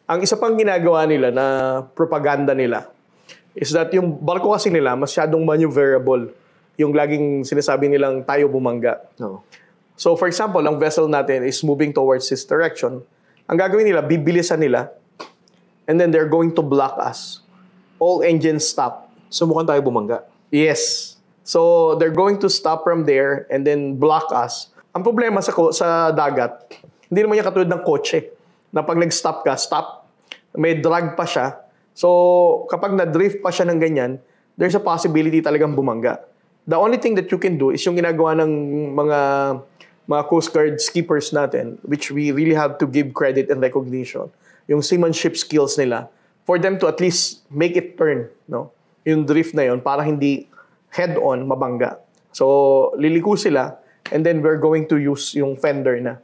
Ang isa pang ginagawa nila na propaganda nila is that yung barko kasi nila masyadong maneuverable. Yung laging sinasabi nilang tayo bumangga. Oo. So for example, ang vessel natin is moving towards this direction. Ang gagawin nila, bibilisan nila, and then they're going to block us. All engines stop. So mukhang tayo bumangga. Yes. So they're going to stop from there and then block us. Ang problema sa dagat, hindi naman yung katulad ng kotse na pag nag-stop ka, stop. May drag pa siya. So kapag na-drift pa siya ng ganyan, there's a possibility talagang bumangga. The only thing that you can do is yung ginagawa ng mga Coast Guard skippers natin, which we really have to give credit and recognition, yung seamanship skills nila, for them to at least make it turn, no? Yung drift na yun, para hindi head-on mabangga. So, liliko sila, and then we're going to use yung fender na.